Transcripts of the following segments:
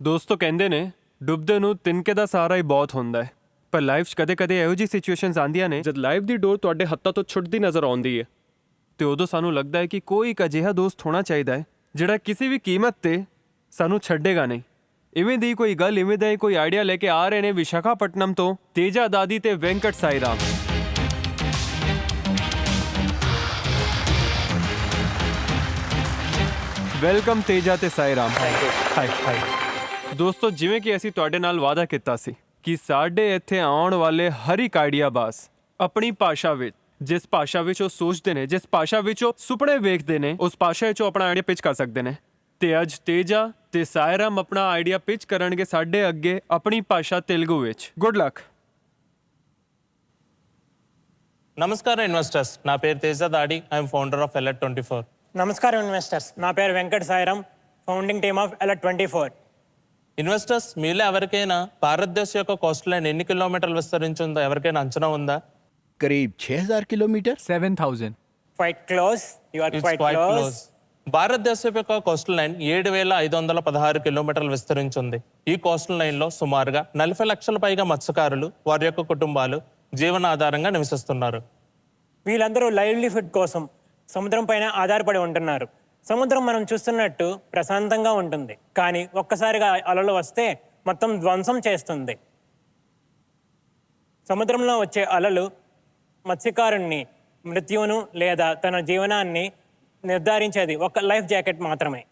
ਦੋਸਤੋ ਕਹਿੰਦੇ ਨੇ ਡੁੱਬਦੇ ਨੂੰ ਤਿਨਕੇ ਦਾ ਸਹਾਰਾ ਹੀ ਬਹੁਤ ਹੁੰਦਾ ਹੈ। ਪਰ ਲਾਈਫ 'ਚ ਕਦੇ-ਕਦੇ ਇਹੋ ਜਿਹੀ ਸਿਚੁਏਸ਼ਨਸ ਆਉਂਦੀਆਂ ਨੇ ਜਦ ਲਾਈਫ ਦੀ ਡੋਰ ਤੁਹਾਡੇ ਹੱਥਾਂ ਤੋਂ ਛੁੱਟਦੀ ਨਜ਼ਰ ਆਉਂਦੀ ਹੈ ਤੇ ਉਦੋਂ ਸਾਨੂੰ ਲੱਗਦਾ ਹੈ ਕਿ ਕੋਈ ਇੱਕ ਅਜਿਹਾ ਦੋਸਤ ਹੋਣਾ ਚਾਹੀਦਾ ਹੈ ਜਿਹੜਾ ਕਿਸੇ ਵੀ ਕੀਮਤ ਤੇ ਸਾਨੂੰ ਛੱਡੇਗਾ ਨਹੀਂ। ਇਵੇਂ ਦੀ ਕੋਈ ਗੱਲ, ਇਵੇਂ ਦਾ ਹੀ ਕੋਈ ਆਈਡੀਆ ਲੈ ਕੇ ਆ ਰਹੇ ਨੇ ਵਿਸ਼ਾਖਾਪਟਨਮ ਤੋਂ ਤੇਜਾ ਦਾਦੀ ਤੇ ਵੈਂਕਟ ਸਾਈਰਾਮ। ਵੈਲਕਮ ਤੇਜਾ ਤੇ ਸਾਈਰਾਮ। ਹਾਈ ਦੋਸਤੋ, ਜਿਵੇਂ ਕਿ ਅਸੀਂ ਤੁਹਾਡੇ ਨਾਲ ਵਾਅਦਾ ਕੀਤਾ ਸੀ ਕਿ ਸਾਡੇ ਇੱਥੇ ਆਉਣ ਵਾਲੇ ਹਰ ਇੱਕ ਆਈਡੀਆ ਬਾਸ ਆਪਣੀ ਭਾਸ਼ਾ ਵਿੱਚ, ਜਿਸ ਭਾਸ਼ਾ ਵਿੱਚ ਉਹ ਸੋਚਦੇ ਨੇ, ਜਿਸ ਭਾਸ਼ਾ ਵਿੱਚ ਉਹ ਸੁਪਨੇ ਵੇਖਦੇ ਨੇ, ਉਸ ਭਾਸ਼ਾ ਵਿੱਚ ਉਹ ਆਪਣਾ ਆਈਡੀਆ ਪਿਚ ਕਰ ਸਕਦੇ ਨੇ। ਤੇ ਅੱਜ ਤੇਜਾ ਤੇ ਸਾਇਰਾਮ ਆਪਣਾ ਆਈਡੀਆ ਪਿਚ ਕਰਨਗੇ ਸਾਡੇ ਅੱਗੇ ਆਪਣੀ ਭਾਸ਼ਾ तेलुगु ਵਿੱਚ। Good luck. నమస్కారం ఇన్వెస్టర్స్, నా పేరు తేజ దాడి, ఐఎమ్ ఫౌండర్ ఆఫ్ Alert24. నమస్కారం ఇన్వెస్టర్స్, నా పేరు Venkat Sairam, founding team of Alert24. Investors, మీలో ఎవరికైనా భారతదేశం యొక్క కోస్ట్ లైన్ ఎన్ని కిలోమీటర్లు విస్తరించిందో ఎవరికైనా అంచనా ఉందా? करीब 6000 kilometre. 7,000. Quite close, you are It's quite quite close. close. భారతదేశం యొక్క కోస్టల్ లైన్ 7,516 కిలోమీటర్లు విస్తరించింది. ఈ కోస్టల్ లైన్లో సుమారుగా 40 లక్షల పైగా మత్స్యకారులు, వారి యొక్క కుటుంబాలు జీవనాధారంగా నివసిస్తున్నారు. వీళ్ళందరూ లైవ్లీహుడ్ కోసం సముద్రం పైన ఆధారపడి ఉంటున్నారు. సముద్రం మనం చూస్తున్నట్టు ప్రశాంతంగా ఉంటుంది, కానీ ఒక్కసారిగా అలలు వస్తే మొత్తం ధ్వంసం చేస్తుంది. సముద్రంలో వచ్చే అలలు మత్స్యకారుణ్ణి మృత్యువును లేదా తన జీవనాన్ని నిర్ధారించేది ఒక లైఫ్ జాకెట్ మాత్రమే.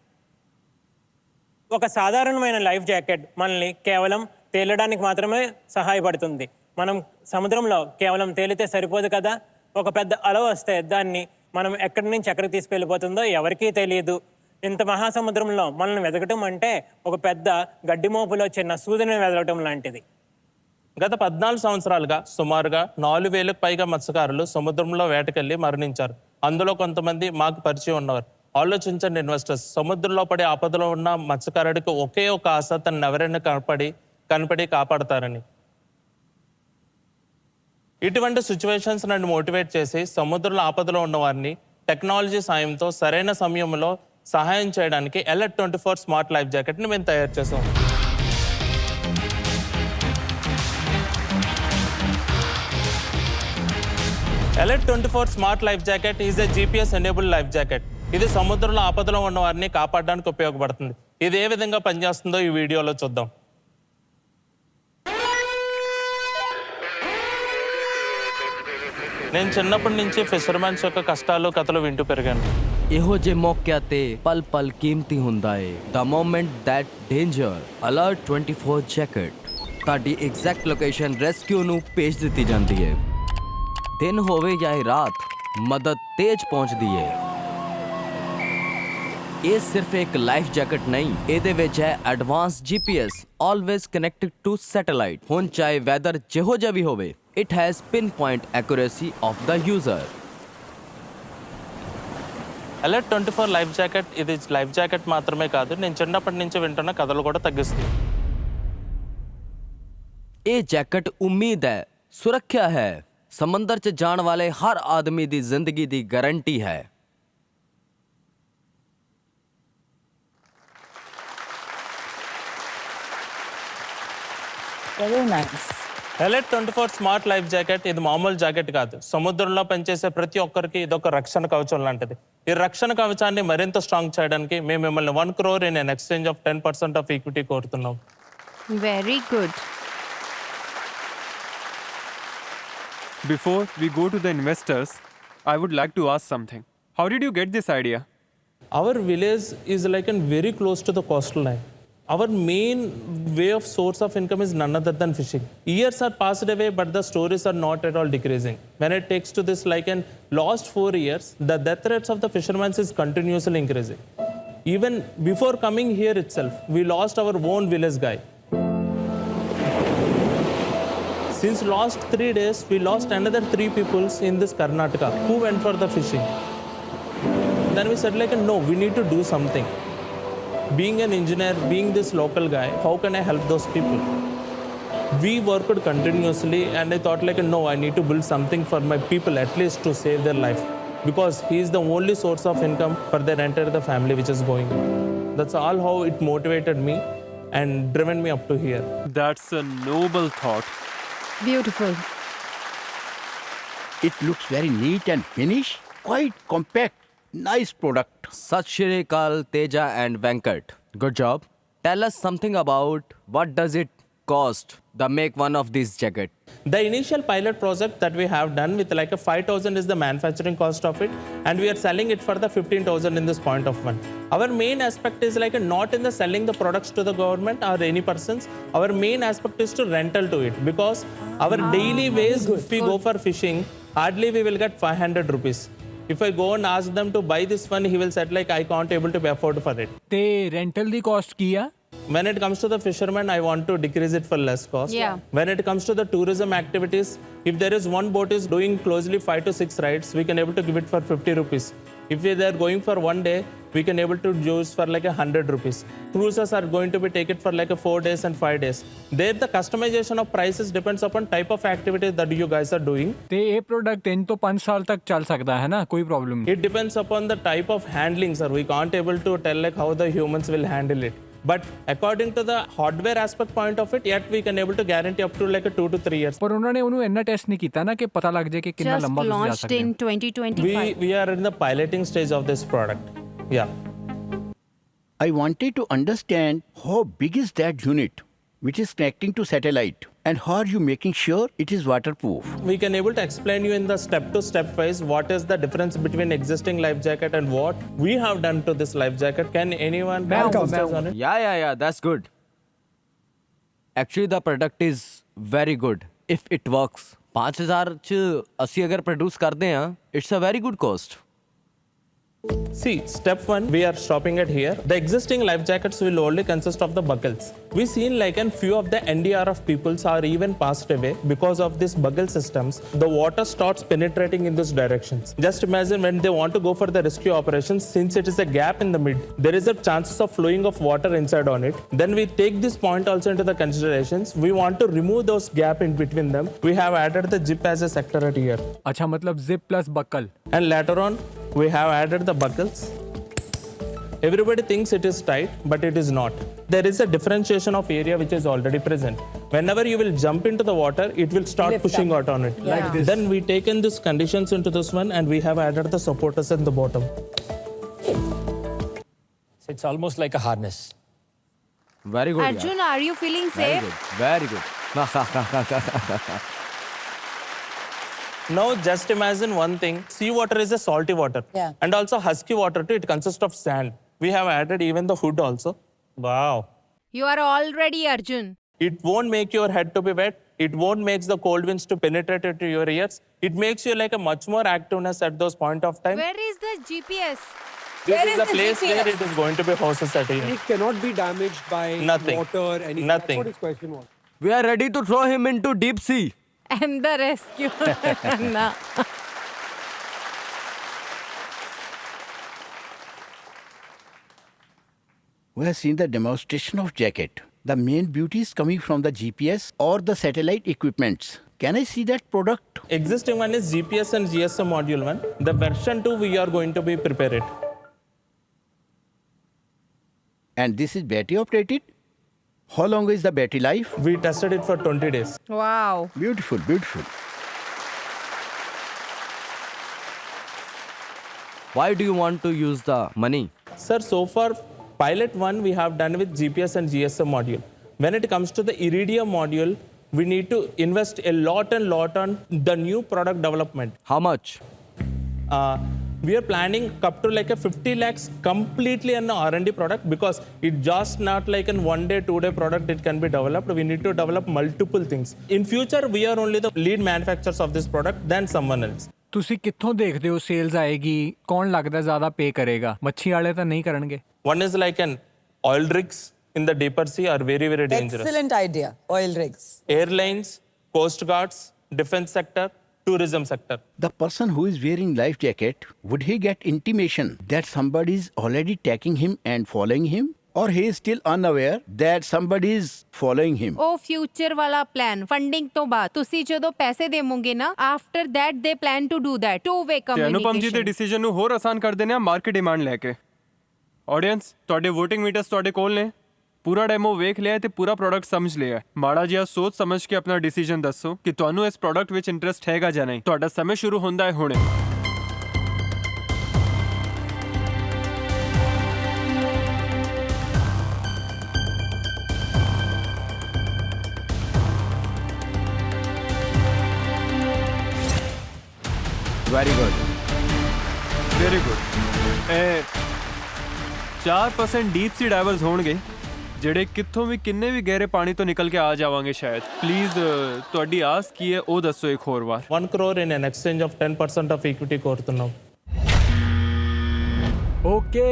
ఒక సాధారణమైన లైఫ్ జాకెట్ మనల్ని కేవలం తేలడానికి మాత్రమే సహాయపడుతుంది. మనం సముద్రంలో కేవలం తేలితే సరిపోదు కదా. ఒక పెద్ద అల వస్తే దాన్ని మనం ఎక్కడి నుంచి ఎక్కడికి తీసుకెళ్ళిపోతుందో ఎవరికీ తెలియదు. ఇంత మహాసముద్రంలో మనల్ని వెతకటం అంటే ఒక పెద్ద గడ్డి మోపులో చిన్న సూదిని వెతకటం లాంటిది. గత 14 సంవత్సరాలుగా సుమారుగా 4,000కు పైగా మత్స్యకారులు సముద్రంలో వేటకెళ్లి మరణించారు. అందులో కొంతమంది మాకు పరిచయం ఉన్నవారు. ఆలోచించండి ఇన్వెస్టర్స్, సముద్రంలో పడే ఆపదలో ఉన్న మత్స్యకారుడికి ఒకే ఒక ఆశ, తను ఎవరైనా కనపడి కాపాడతారని. ఇటువంటి సిచ్యువేషన్స్ నన్ను మోటివేట్ చేసి సముద్రంలో ఆపదలో ఉన్న వారిని టెక్నాలజీ సాయంతో సరైన సమయంలో సహాయం చేయడానికి Alert24 స్మార్ట్ లైఫ్ జాకెట్ని మేము తయారు చేసాం. Alert24 smart life jacket is a GPS enable life jacket. ఇది సముద్రంలో ఆపదలో ఉన్న వారిని కాపాడడానికి ఉపయోగపడుతుంది. ఇది ఏ విధంగా పనిచేస్తుందో ఈ వీడియోలో చూద్దాం. నేను చిన్నప్పటి నుంచి ఫిషర్మెన్స్ యొక్క కష్టాలు, కథలు వింటూ పెరిగాను. ਇਹੋ ਜਿਹੇ ਮੌਕਿਆਂ ਤੇ ਪਲ ਪਲ ਕੀਮਤੀ ਹੁੰਦਾ ਏ। The moment that danger. Alert24 jacket ਤੁਹਾਡੀ ਐਗਜ਼ੈਕਟ ਲੋਕੇਸ਼ਨ ਰੈਸਕਿਊ ਨੂੰ ਭੇਜ ਦਿੱਤੀ ਜਾਂਦੀ ਏ। दिन होवे या रात, मदद तेज पहुंचती है। ये सिर्फ एक लाइफ जैकेट नहीं, ਇਹਦੇ ਵਿੱਚ ਹੈ advance GPS, always connected to satellite. ਹੁਣ ਚਾਹੇ ਵੈਦਰ ਜਿਹੋ ਜਿਹਾ ਵੀ ਹੋਵੇ, it has pinpoint accuracy of the user. Alert24 life jacket, ఇది లైఫ్ జాకెట్ మాత్రమే కాదు, నేను చిన్నప్పటి నుంచి వింటున్న కథలు కూడా తగ్గిస్తుంది. ਇਹ ਜੈਕਟ ਉਮੀਦ ਹੈ, ਸੁਰੱਖਿਆ ਹੈ, ਸਮੁੰਦਰ 'ਚ ਜਾਣ ਵਾਲੇ ਹਰ ਆਦਮੀ ਦੀ ਜ਼ਿੰਦਗੀ ਦੀ ਗਾਰੰਟੀ ਹੈ। Very nice. Alert24 smart life jacket ఇది మామూలు జాకెట్ కాదు. సముద్రంలో పనిచేసే ప్రతి ఒక్కరికి ఇదొక రక్షణ కవచం లాంటిది. ఈ రక్షణ కవచాన్ని మరింత స్ట్రాంగ్ చేయడానికి మేము మిమ్మల్ని 1 crore in exchange of 10% of equity కోరుతున్నాం. Very good. Before we go to the investors, I would like to ask something. How did you get this idea? Our village is like very close to the coastal line. Our main way of source of income is none other than fishing. Years are passed away, but the stories are not at all decreasing. When it takes to this like in last 4 years, the death rates of the fishermen is continuously increasing. Even before coming here itself, we lost our own village guy. Since last 3 days, we lost another 3 people in this Karnataka who went for the fishing. Then we said like, no, we need to do something. Being an engineer, being this local guy, how can I help those people? We worked continuously and I thought like, no, I need to build something for my people at least to save their life. Because he is the only source of income for their entire the family which is going. That's all how it motivated me. and driven me up to here. That's a noble thought. Beautiful. It looks very neat and finished. Quite compact. Nice product. Sat Shri Akal, Teja and Venkat. Good job. Tell us something about what does it cost the make one of these jacket. The initial pilot project that we have done with like a 5,000 is the manufacturing cost of it, and we are selling it for the 15,000 in this point of one. Our main aspect is like a not in the selling the products to the government or any persons. Our main aspect is to rental to it, because our daily wage, if we go for fishing, hardly we will get 500 rupees. If I go and ask them to buy this one, he will say like I can't able to afford for it. ਤੇ rental ਦੀ caste ਕੀ ਆ? When it comes to the fishermen, I want to decrease it for less cost. Yeah. When it comes to the tourism activities, if there is one boat is doing closely 5 to 6 rides, we can able to give it for 50 rupees. If they are going for one day, we can able to use for like 100 rupees. Cruises are going to be taken for like a 4 days and 5 days. There the customization of prices depends upon type of activity that you guys are doing. ਤੇ ਇਹ product 3 ਤੋਂ 5 ਸਾਲ ਤੱਕ ਚੱਲ ਸਕਦਾ ਹੈ ਨਾ, ਕੋਈ ਪ੍ਰੋਬਲਮ ਨਹੀਂ। It depends upon the type of handling, sir. We can't able to tell like how the humans will handle it. But according to the hardware aspect point of it, yet we can able to guarantee up to like a 2 to 3 years. ਪਰ ਉਹਨਾਂ ਨੇ ਉਹਨੂੰ ਇੰਨਾ test ਨਹੀਂ ਕੀਤਾ ਨਾ ਕਿ ਪਤਾ ਲੱਗ ਜਾਏ ਕਿ ਕਿੰਨਾ Just ਲੰਬਾ ਤੁਸੀਂ ਜਾ launched ਸਕਦੇ in ਹੋ। 2025. We are in the piloting stage of this product. Yeah. I wanted to understand how big is that unit which is connecting to satellite, and how are you making sure it is waterproof? We can able to explain you in the step to step phase what is the difference between existing life jacket and what we have done to this life jacket. Can anyone have sisters on it? Yeah, that's good. Actually the product is very good if it works. 5000 ਚ ਅਸੀਂ ਅਗਰ produce ਕਰਦੇ ਹਾਂ, it's a very good cost. See, step 1, we are stopping it here. The existing life jackets will only consist of the buckles. We seen like a few of the NDRF peoples are even passed away because of these buckle systems. The water starts penetrating in these directions. Just imagine when they want to go for the rescue operations, since it is a gap in the mid, there is a chances of flowing of water inside on it. Then we take this point also into the considerations. We want to remove those gap in between them. We have added the zip as a sector at here. ਅੱਛਾ, ਮਤਲਬ zip plus buckle. And later on, we have added the buckles. Everybody thinks it is tight, but it is not. There is a differentiation of area which is already present. Whenever you will jump into the water, it will start pushing out on it. Like this. Then we taken these conditions into this one, and we have added the supporters in the bottom. So it's almost like a harness. Very good. Arjun, are you feeling Very safe? good. Very good. Now just imagine one thing. Seawater is a salty water. Yeah. And also husky water too. It consists of sand. We have added even the hood also. Wow. You are all ready, Arjun. It won't make your head to be wet. It won't make the cold winds to penetrate into your ears. It makes you like a much more activeness at those point of time. Where is the GPS? This Where is is the the place GPS? where it is going to be houses at here. It cannot be damaged by Nothing. water, anything. Nothing. That's what his question was. We are ready to throw him into deep sea. And the rescue. No. We have seen the demonstration of jacket. The main beauty is coming from the GPS or the satellite equipments. Can I see that product? Existing one is GPS and GSM module one. The version 2 we are going to be prepared. And this is battery operated? How long is the battery life? We tested it for 20 days. Wow. Beautiful, beautiful. Why do you want to use the money? Sir, so far pilot 1 we have done with GPS and GSM module. When it comes to the Iridium module, we need to invest a lot on the new product development. How much? We are planning up to like a 50 lakhs completely an R&D product, because it just not like in 1 day, 2 day product it can be developed. We need to develop multiple things. In future, we are only the lead manufacturers of this product than someone else. ਤੁਸੀਂ ਕਿੱਥੋਂ ਦੇਖਦੇ ਹੋ sales ਆਏਗੀ? ਕੌਣ ਲੱਗਦਾ ਜ਼ਿਆਦਾ ਪੇ ਕਰੇਗਾ? ਮੱਛੀ ਵਾਲੇ ਤਾਂ ਨਹੀਂ ਕਰਨਗੇ। One is like an oil rigs in the deeper sea are very, very dangerous. Excellent idea. Oil rigs. Airlines, coast guards, defense sector, tourism sector. The person who is wearing life jacket, would he get intimation that somebody is already tracking him and following him? Or he is still unaware that somebody is following him? ਉਹ future ਵਾਲਾ plan funding ਤੋਂ ਬਾਅਦ ਤੁਸੀਂ ਜਦੋਂ ਪੈਸੇ ਦੇਵੋਗੇ ਨਾ, after that ਦੇ plan to do that to way ਤੇ ਅਨੁਪਮ ਜੀ ਦੇ ਕਮਿਊਨੀਕੇਸ਼ਨ। ਡਿਸੀਜਨ ਨੂੰ ਹੋਰ ਆਸਾਨ ਕਰ ਦਿੰਦੇ ਆ ਮਾਰਕੀਟ ਡਿਮਾਂਡ ਲੈ ਕੇ। ਆਡੀਅנס, ਤੁਹਾਡੇ VOTING ਮੀਟਰਸ ਤੁਹਾਡੇ ਕੋਲ ਨੇ। ਪੂਰਾ ਡੈਮੋ ਵੇਖ ਲਿਆ ਤੇ ਪੂਰਾ ਪ੍ਰੋਡਕਟ ਸਮਝ ਲਿਆ। ਮਾੜਾ ਜਿਹਾ ਸੋਚ ਸਮਝ ਕੇ ਆਪਣਾ ਡਿਸੀਜਨ ਦੱਸੋ ਕਿ ਤੁਹਾਨੂੰ ਇਸ ਪ੍ਰੋਡਕਟ ਵਿੱਚ ਇੰਟਰਸਟ ਹੈਗਾ ਜਾਂ ਨਹੀਂ। ਤੁਹਾਡਾ ਸਮੇਂ ਸ਼ੁਰੂ ਹੁੰਦਾ ਹੈ ਹੁਣੇ। Very good. Very good. 4% deep sea divers ਹੋਣਗੇ ਜਿਹੜੇ ਕਿੱਥੋਂ ਵੀ ਕਿੰਨੇ ਵੀ ਗਹਿਰੇ ਪਾਣੀ ਤੋਂ ਨਿਕਲ ਕੇ ਆ ਜਾਵਾਂਗੇ ਸ਼ਾਇਦ। ਪਲੀਜ਼ ਤੁਹਾਡੀ ਆਸ ਕੀ ਹੈ ਉਹ ਦੱਸੋ ਇੱਕ ਹੋਰ ਵਾਰ। 1 crore in an exchange of 10% of equity కోరుతున్నాం. Okay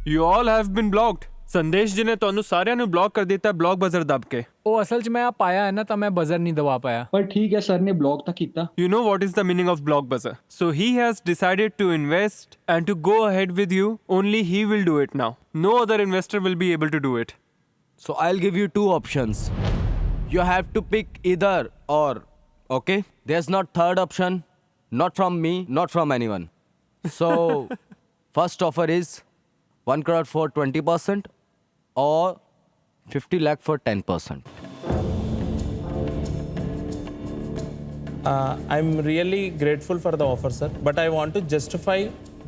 you all have been blocked. Sandesh ji ਨੇ ਤੁਹਾਨੂੰ ਸਾਰਿਆਂ ਨੂੰ ਬਲੌਕ ਕਰ ਦਿੱਤਾ ਬਲੌਕ ਬਜ਼ਰ ਦੱਬ ਕੇ। ਉਹ ਅਸਲ 'ਚ ਮੈਂ ਆ ਪਾਇਆ ਹੈ ਨਾ ਤਾਂ ਮੈਂ ਬਜ਼ਰ ਨਹੀਂ ਦਬਾ ਪਾਇਆ। ਪਰ ਠੀਕ ਹੈ ਸਰ ਨੇ ਬਲੌਕ ਤਾਂ ਕੀਤਾ। You know what is the meaning of block buzzer. So he has decided to invest and to go ahead with you. Only he will do it now. No other investor will be able to do it. So I'll give you 2 options. You have to pick either or. Okay? There's not third option. Not from me, not from anyone. So first offer is 1 crore for 20% or 50 lakh for 10%. I'm really grateful for the offer, sir, but I want to justify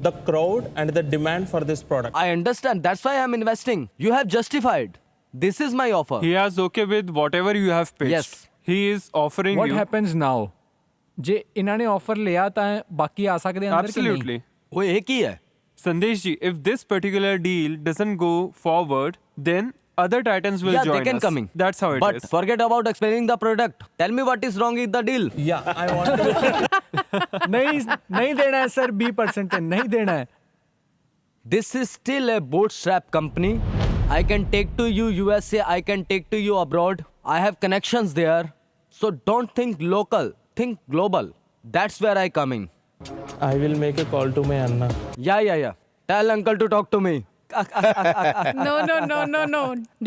the crowd and the demand for this product. I understand. That's why I'm investing. You have justified. This is my offer. He is okay with whatever you have pitched. Yes. He is offering what you. Happens now? ਜੇ ਇਹਨਾਂ ਨੇ offer ਲਿਆ ਤਾਂ ਬਾਕੀ ਆ ਸਕਦੇ ਅੰਦਰ ਕਿ ਨਹੀਂ? Absolutely. वो एक ही है. Sandesh ji, if this particular deal doesn't go forward, then other titans will Yeah, join they can us. come in. That's how it But is. forget about explaining the product. Tell me what is wrong with the deal. Yeah, I want to. ਨਹੀਂ ਦੇਣਾ ਹੈ sir 20% ਤੇ ਨਹੀਂ ਦੇਣਾ ਹੈ। This is still a bootstrap company. I can take to you USA. I can take to you abroad. I have connections there. So don't think local. Think global. That's where I come in. I will make a call to my Anna. Yeah. Tell uncle to talk to me. No.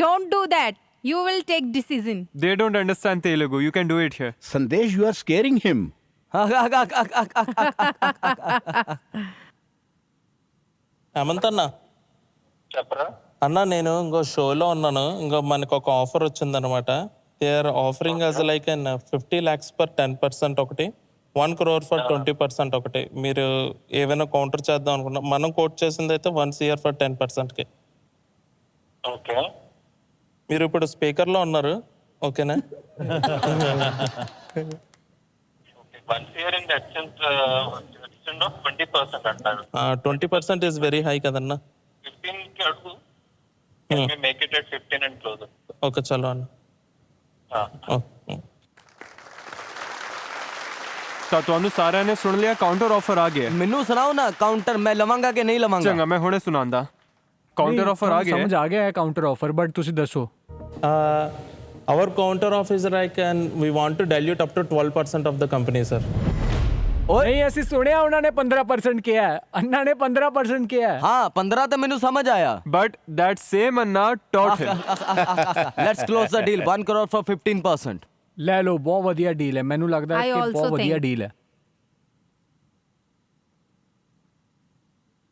Don't do that. You will take decision. They don't understand Telugu. You can do it here. Sandesh, you are scaring him. Hemant అన్న చెప్పరా అన్న నేను ఇంకో షోలో ఉన్నాను ఇంకో మనకు ఒక ఆఫర్ వచ్చిందనమాట they are offering as like and 50 lakhs for 10% ఒకటి 1 crore ఫర్ 20% ఒకటి మీరు ఏమైనా కౌంటర్ చేద్దాం అనుకున్నా మనం కోట్ చేసింది అయితే 1 crore ఫర్ 10%కి ఓకే మీరు ఇప్పుడు స్పీకర్లో ఉన్నారు ఓకేనా 1 year in the exchange of 20% అంటారు 20% ఈజ్ వెరీ హై కదన్నా 15 కి అడుగు make it at 15 and close okay చలో అన్న ਤਾਂ ਤੁਹਾਨੂੰ ਸਾਰਿਆਂ ਨੇ ਸੁਣ ਲਿਆ ਕਾਊਂਟਰ ਆਫਰ ਆ ਗਿਆ। मैनू सुनाओ ना काउंटर मैं लवांगा कि नहीं लवांगा. ਚੰਗਾ ਮੈਂ ਹੁਣੇ ਸੁਣਾਉਂਦਾ। ਕਾਊਂਟਰ ਆਫਰ ਆ ਗਿਆ। ਸਮਝ ਆ ਗਿਆ ਹੈ ਕਾਊਂਟਰ ਆਫਰ ਬਟ ਤੁਸੀਂ ਦੱਸੋ। our counter offer is like and we want to dilute up to 12% of the company sir. ਨਹੀਂ ਅਸੀਂ ਸੁਣਿਆ ਉਹਨਾਂ ਨੇ 15% ਕਿਹਾ ਹੈ। ਅੰਨਾ ਨੇ 15% ਕਿਹਾ ਹੈ। हाँ 15 तो मैनू समझ आया. But that same Anna taught him. Let's close the deal. 1 crore for 15%. ਲੈ ਲਓ ਬਹੁਤ ਵਧੀਆ ਡੀਲ ਹੈ ਮੈਨੂੰ ਲੱਗਦਾ ਹੈ I ਕਿ also ਬਹੁਤ ਵਧੀਆ think. ਡੀਲ ਹੈ।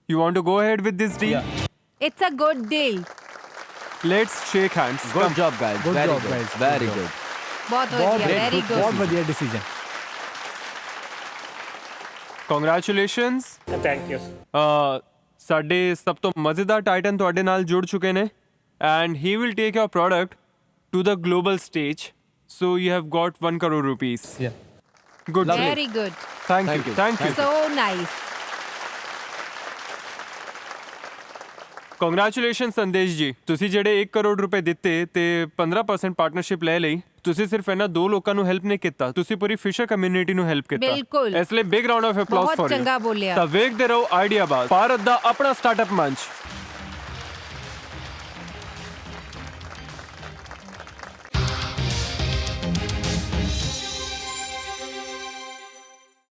You want to go ahead with this deal? It's a good deal. Let's shake hands. Good job guys. Good Very job, good. guys. Very Good good. ਬਹੁਤ ਬਹੁਤ ਵਧੀਆ, very ਬਹੁਤ good. ਵਧੀਆ decision. Congratulations. Thank you. ਸਾਡੇ ਸਭ ਤੋਂ ਮਜ਼ੇਦਾਰ Titan ਤੁਹਾਡੇ ਨਾਲ ਜੁੜ ਚੁੱਕੇ ਨੇ and he will take your product to the global stage. So you have got 1 crore rupees. Yeah. Good. Very good. Thank you. Thank you. So nice. Congratulation ਸੰਦੇਸ਼ ਜੀ ਤੁਸੀਂ ਜਿਹੜੇ 1 ਕਰੋੜ ਰੁਪਏ ਦਿੱਤੇ ਤੇ 15% ਪਾਰਟਨਰਸ਼ਿਪ ਲੈ ਲਈ ਤੁਸੀਂ ਸਿਰਫ ਇਹਨਾਂ 2 ਲੋਕਾਂ ਨੂੰ ਹੈਲਪ ਨਹੀਂ ਕੀਤਾ ਤੁਸੀਂ ਪੂਰੀ ਫਿਸ਼ਰ ਕਮਿਊਨਿਟੀ ਨੂੰ ਹੈਲਪ ਕੀਤਾ ਬਿਲਕੁਲ। ਇਸ ਲਈ ਬਿਗ ਰਾਉਂਡ ਆਫ ਅਪਲਾਉਸ ਬਹੁਤ ਫॉर ਚੰਗਾ ਬੋਲਿਆ। ਤਾਂ ਵੇਖਦੇ ਰਹੋ ਆਈਡੀਆ ਬਾਜ਼ ਭਾਰਤ ਦਾ ਆਪਣਾ ਸਟਾਰਟਅਪ ਮੰਚ।